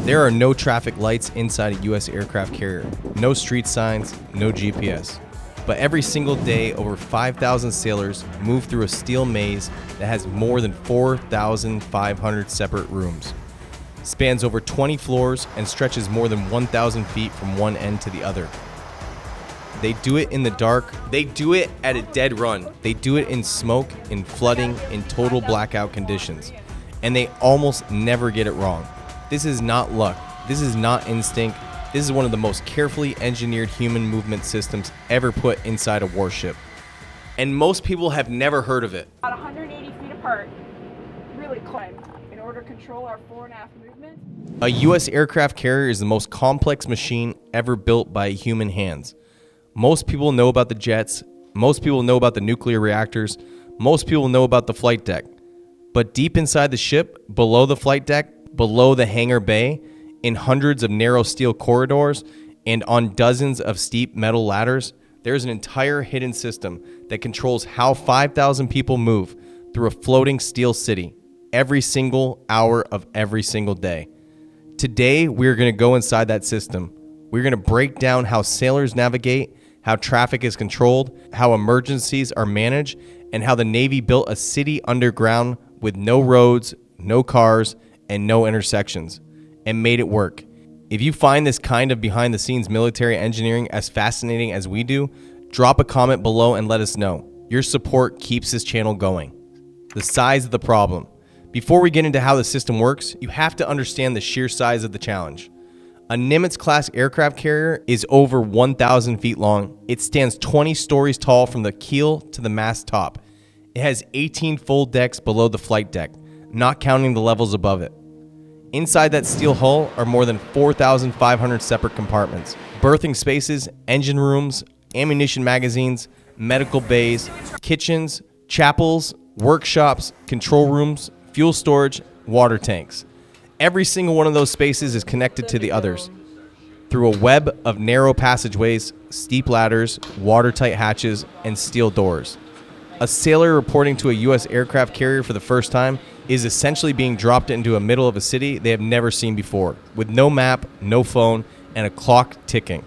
There are no traffic lights inside a U.S. aircraft carrier, no street signs, no GPS. But every single day, over 5,000 sailors move through a steel maze that has more than 4,500 separate rooms, spans over 20 floors, and stretches more than 1,000 feet from one end to the other. They do it in the dark. They do it at a dead run. They do it in smoke, in flooding, in total blackout conditions. And they almost never get it wrong. This is not luck. This is not instinct. This is one of the most carefully engineered human movement systems ever put inside a warship. And most people have never heard of it. About 180 feet apart, really close, in order to control our fore and aft movement. A U.S. aircraft carrier is the most complex machine ever built by human hands. Most people know about the jets. Most people know about the nuclear reactors. Most people know about the flight deck. But deep inside the ship, below the flight deck, below the hangar bay, in hundreds of narrow steel corridors, and on dozens of steep metal ladders, there's an entire hidden system that controls how 5,000 people move through a floating steel city every single hour of every single day. Today, we're going to go inside that system. We're going to break down how sailors navigate, how traffic is controlled, how emergencies are managed, and how the Navy built a city underground with no roads, no cars, and no intersections, and made it work. If you find this kind of behind-the-scenes military engineering as fascinating as we do, drop a comment below and let us know. Your support keeps this channel going. The size of the problem. Before we get into how the system works, you have to understand the sheer size of the challenge. A Nimitz-class aircraft carrier is over 1,000 feet long. It stands 20 stories tall from the keel to the mast top. It has 18 full decks below the flight deck, not counting the levels above it. Inside that steel hull are more than 4,500 separate compartments, berthing spaces, engine rooms, ammunition magazines, medical bays, kitchens, chapels, workshops, control rooms, fuel storage, water tanks. Every single one of those spaces is connected to the others through a web of narrow passageways, steep ladders, watertight hatches, and steel doors. A sailor reporting to a U.S. aircraft carrier for the first time is essentially being dropped into the middle of a city they have never seen before, with no map, no phone, and a clock ticking.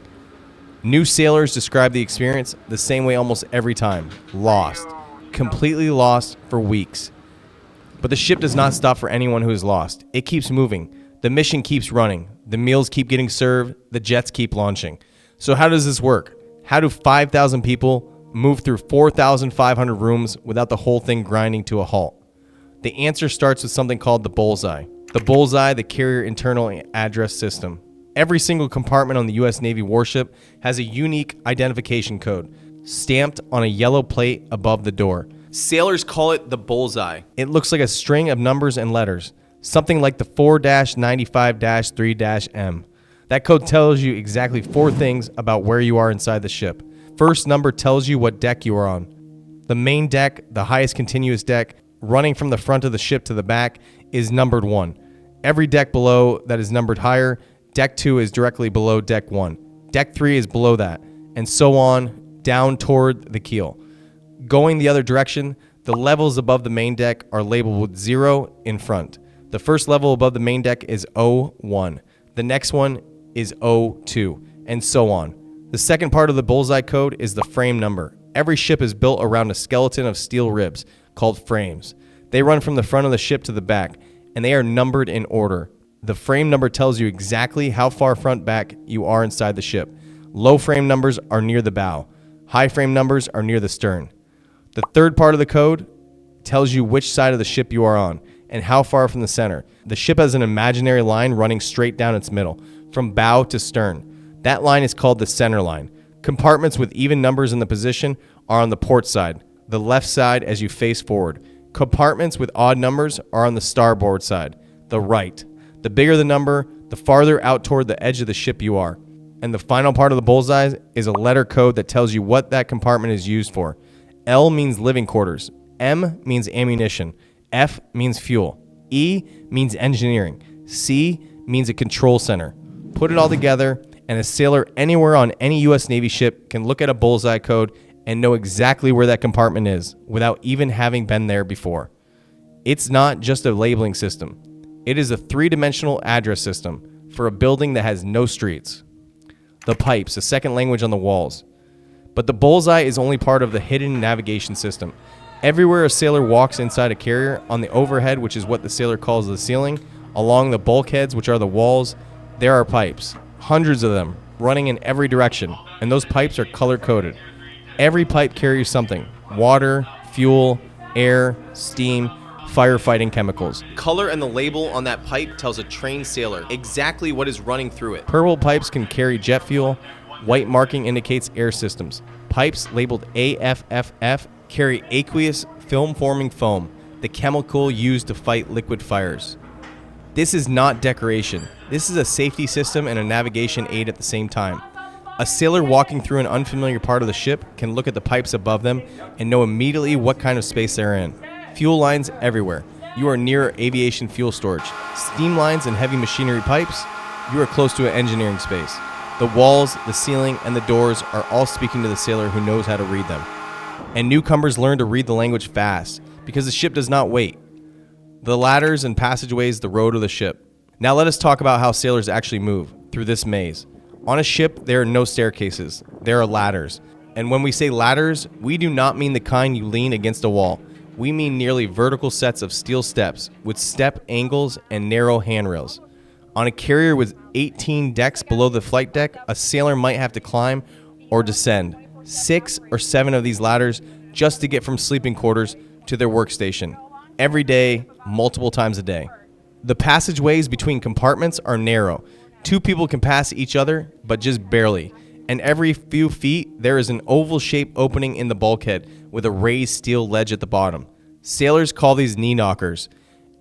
New sailors describe the experience the same way almost every time: lost. Completely lost for weeks. But the ship does not stop for anyone who is lost. It keeps moving. The mission keeps running. The meals keep getting served. The jets keep launching. So how does this work? How do 5,000 people move through 4,500 rooms without the whole thing grinding to a halt? The answer starts with something called the Bullseye. The Bullseye, the carrier internal address system. Every single compartment on the U.S. Navy warship has a unique identification code, stamped on a yellow plate above the door. Sailors call it the Bullseye. It looks like a string of numbers and letters, something like the 4-95-3-M. That code tells you exactly 4 things about where you are inside the ship. First number tells you what deck you are on. The main deck, the highest continuous deck, running from the front of the ship to the back, is numbered 1. Every deck below that is numbered higher. Deck 2 is directly below deck 1. Deck 3 is below that, and so on down toward the keel. Going the other direction, the levels above the main deck are labeled with 0 in front. The first level above the main deck is O1. The next one is O2, and so on. The second part of the Bullseye code is the frame number. Every ship is built around a skeleton of steel ribs called frames. They run from the front of the ship to the back, and they are numbered in order. The frame number tells you exactly how far front back you are inside the ship. Low frame numbers are near the bow. High frame numbers are near the stern. The third part of the code tells you which side of the ship you are on and how far from the center. The ship has an imaginary line running straight down its middle, from bow to stern. That line is called the center line. Compartments with even numbers in the position are on the port side, the left side as you face forward. Compartments with odd numbers are on the starboard side, the right. The bigger the number, the farther out toward the edge of the ship you are. And the final part of the Bullseye is a letter code that tells you what that compartment is used for. L means living quarters. M means ammunition. F means fuel. E means engineering. C means a control center. Put it all together, and a sailor anywhere on any U.S. Navy ship can look at a Bullseye code and know exactly where that compartment is without even having been there before. It's not just a labeling system. It is a 3-dimensional address system, for a building that has no streets. The pipes, a second language on the walls. But the Bullseye is only part of the hidden navigation system. Everywhere a sailor walks inside a carrier, on the overhead, which is what the sailor calls the ceiling, along the bulkheads, which are the walls, there are pipes. Hundreds of them, running in every direction, and those pipes are color-coded. Every pipe carries something: water, fuel, air, steam, firefighting chemicals. Color and the label on that pipe tells a trained sailor exactly what is running through it. Purple pipes can carry jet fuel. White marking indicates air systems. Pipes labeled AFFF carry aqueous film-forming foam, the chemical used to fight liquid fires. This is not decoration. This is a safety system and a navigation aid at the same time. A sailor walking through an unfamiliar part of the ship can look at the pipes above them and know immediately what kind of space they're in. Fuel lines everywhere. You are near aviation fuel storage. Steam lines and heavy machinery pipes, you are close to an engineering space. The walls, the ceiling, and the doors are all speaking to the sailor who knows how to read them. And newcomers learn to read the language fast because the ship does not wait. The ladders and passageways, the road of the ship. Now let us talk about how sailors actually move through this maze. On a ship, there are no staircases. There are ladders. And when we say ladders, we do not mean the kind you lean against a wall. We mean nearly vertical sets of steel steps with step angles and narrow handrails. On a carrier with 18 decks below the flight deck, a sailor might have to climb or descend 6 or 7 of these ladders just to get from sleeping quarters to their workstation. Every day, multiple times a day. The passageways between compartments are narrow. 2 people can pass each other, but just barely. And every few feet, there is an oval-shaped opening in the bulkhead with a raised steel ledge at the bottom. Sailors call these knee knockers.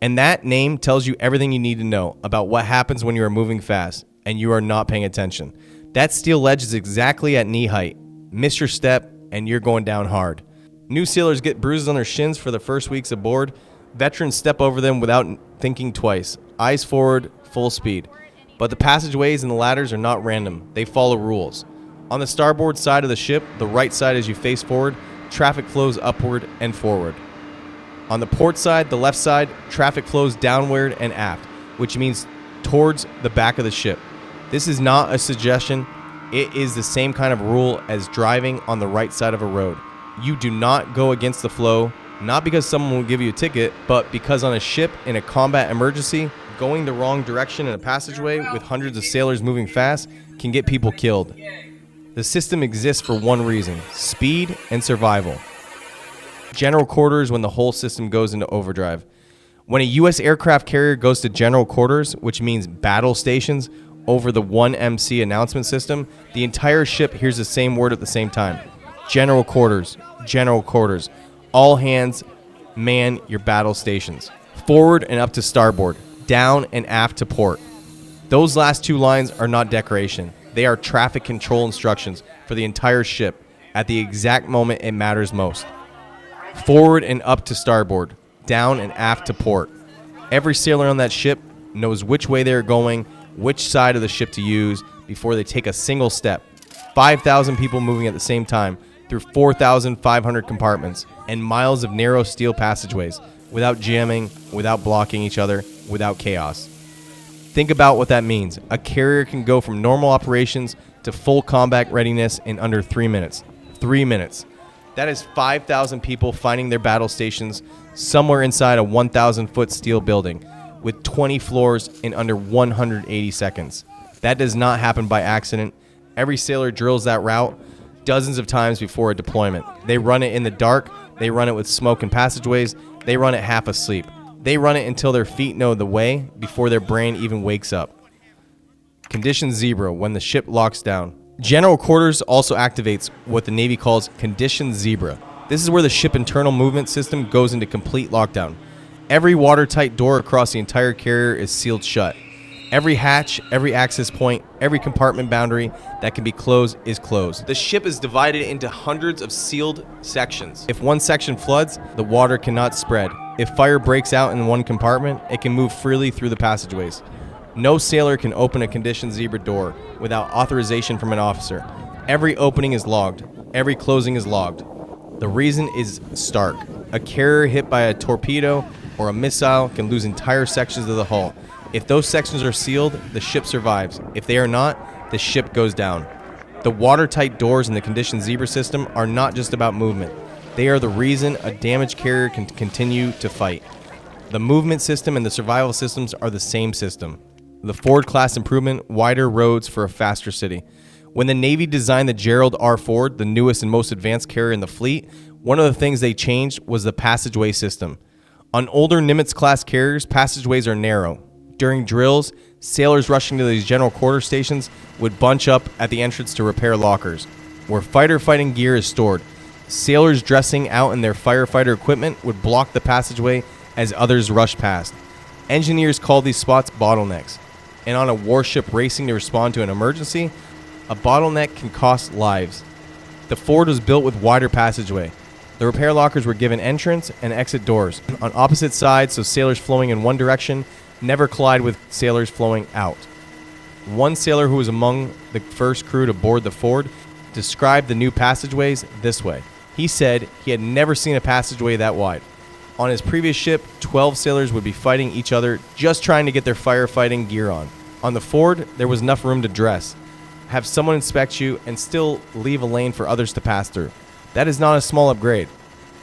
And that name tells you everything you need to know about what happens when you are moving fast and you are not paying attention. That steel ledge is exactly at knee height. Miss your step and you're going down hard. New sailors get bruises on their shins for the first weeks aboard. Veterans step over them without thinking twice. Eyes forward, full speed. But the passageways and the ladders are not random. They follow rules. On the starboard side of the ship, the right side as you face forward, traffic flows upward and forward. On the port side, the left side, traffic flows downward and aft, which means towards the back of the ship. This is not a suggestion. It is the same kind of rule as driving on the right side of a road. You do not go against the flow, not because someone will give you a ticket, but because on a ship in a combat emergency, going the wrong direction in a passageway with hundreds of sailors moving fast can get people killed. The system exists for one reason: speed and survival. General quarters when the whole system goes into overdrive. When a U.S. aircraft carrier goes to general quarters, which means battle stations, over the 1MC announcement system, the entire ship hears the same word at the same time. General quarters, general quarters. All hands, man your battle stations. Forward and up to starboard, down and aft to port. Those last 2 lines are not decoration. They are traffic control instructions for the entire ship at the exact moment it matters most. Forward and up to starboard, down and aft to port. Every sailor on that ship knows which way they are going, which side of the ship to use before they take a single step. 5,000 people moving at the same time through 4,500 compartments and miles of narrow steel passageways without jamming, without blocking each other, without chaos. Think about what that means. A carrier can go from normal operations to full combat readiness in under 3 minutes. 3 minutes. That is 5,000 people finding their battle stations somewhere inside a 1,000-foot steel building with 20 floors in under 180 seconds. That does not happen by accident. Every sailor drills that route dozens of times before a deployment. They run it in the dark. They run it with smoke and passageways. They run it half asleep. They run it until their feet know the way before their brain even wakes up. Condition 0, when the ship locks down. General quarters also activates what the Navy calls Condition Zebra. This is where the ship internal movement system goes into complete lockdown. Every watertight door across the entire carrier is sealed shut. Every hatch, every access point, every compartment boundary that can be closed is closed. The ship is divided into hundreds of sealed sections. If one section floods, the water cannot spread. If fire breaks out in one compartment, it can move freely through the passageways. No sailor can open a Condition Zebra door without authorization from an officer. Every opening is logged. Every closing is logged. The reason is stark. A carrier hit by a torpedo or a missile can lose entire sections of the hull. If those sections are sealed, the ship survives. If they are not, the ship goes down. The watertight doors in the conditioned zebra system are not just about movement. They are the reason a damaged carrier can continue to fight. The movement system and the survival systems are the same system. The Ford-class improvement, wider roads for a faster city. When the Navy designed the Gerald R. Ford, the newest and most advanced carrier in the fleet, one of the things they changed was the passageway system. On older Nimitz-class carriers, passageways are narrow. During drills, sailors rushing to these general quarter stations would bunch up at the entrance to repair lockers, where fighter fighting gear is stored. Sailors dressing out in their firefighter equipment would block the passageway as others rushed past. Engineers call these spots bottlenecks. And on a warship racing to respond to an emergency, a bottleneck can cost lives. The Ford was built with wider passageway. The repair lockers were given entrance and exit doors on opposite sides, so sailors flowing in one direction never collide with sailors flowing out. One sailor who was among the first crew to board the Ford described the new passageways this way. He said he had never seen a passageway that wide. On his previous ship, 12 sailors would be fighting each other just trying to get their firefighting gear on. On the Ford, there was enough room to dress, have someone inspect you, and still leave a lane for others to pass through. That is not a small upgrade.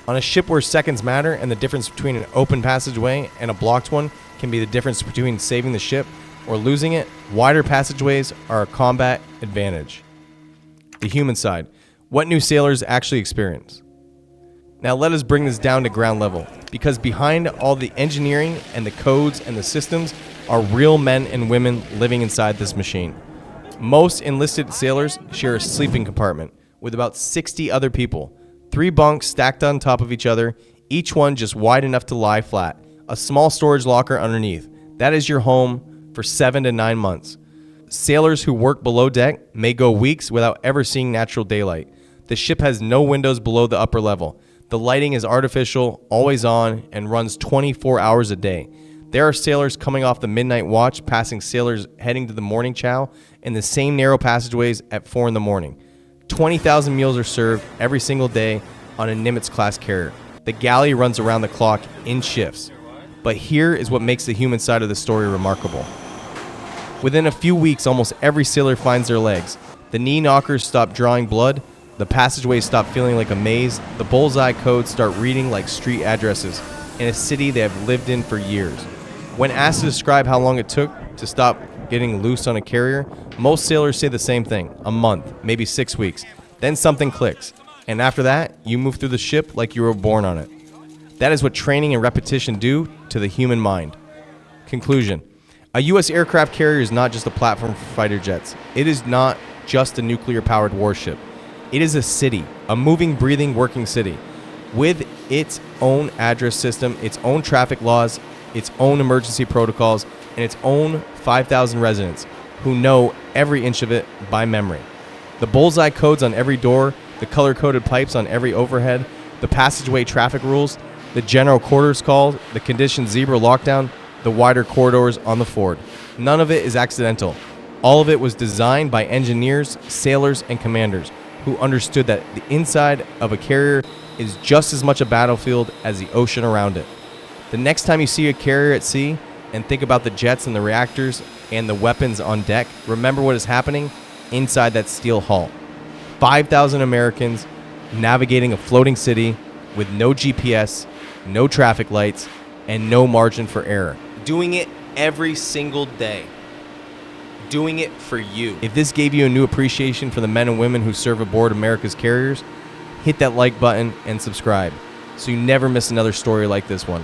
On a ship where seconds matter and the difference between an open passageway and a blocked one can be the difference between saving the ship or losing it, wider passageways are a combat advantage. The human side. What new sailors actually experience. Now let us bring this down to ground level, because behind all the engineering and the codes and the systems are real men and women living inside this machine. Most enlisted sailors share a sleeping compartment with about 60 other people. 3 bunks stacked on top of each other, each one just wide enough to lie flat. A small storage locker underneath. That is your home for 7 to 9 months. Sailors who work below deck may go weeks without ever seeing natural daylight. The ship has no windows below the upper level. The lighting is artificial, always on, and runs 24 hours a day. There are sailors coming off the midnight watch, passing sailors heading to the morning chow in the same narrow passageways at 4 in the morning. 20,000 meals are served every single day on a Nimitz-class carrier. The galley runs around the clock in shifts. But here is what makes the human side of the story remarkable. Within a few weeks, almost every sailor finds their legs. The knee knockers stop drawing blood. The passageways stop feeling like a maze. The Bullseye codes start reading like street addresses in a city they have lived in for years. When asked to describe how long it took to stop getting loose on a carrier, most sailors say the same thing: a month, maybe 6 weeks. Then something clicks, and after that, you move through the ship like you were born on it. That is what training and repetition do to the human mind. Conclusion. A U.S. aircraft carrier is not just a platform for fighter jets. It is not just a nuclear-powered warship. It is a city, a moving, breathing, working city, with its own address system, its own traffic laws, its own emergency protocols, and its own 5,000 residents who know every inch of it by memory. The Bullseye codes on every door, the color-coded pipes on every overhead, the passageway traffic rules, the general quarters calls, the conditioned zebra lockdown, the wider corridors on the Ford. None of it is accidental. All of it was designed by engineers, sailors, and commanders who understood that the inside of a carrier is just as much a battlefield as the ocean around it. The next time you see a carrier at sea and think about the jets and the reactors and the weapons on deck, remember what is happening inside that steel hull. 5,000 Americans navigating a floating city with no GPS, no traffic lights, and no margin for error. Doing it every single day. Doing it for you. If this gave you a new appreciation for the men and women who serve aboard America's carriers, hit that like button and subscribe so you never miss another story like this one.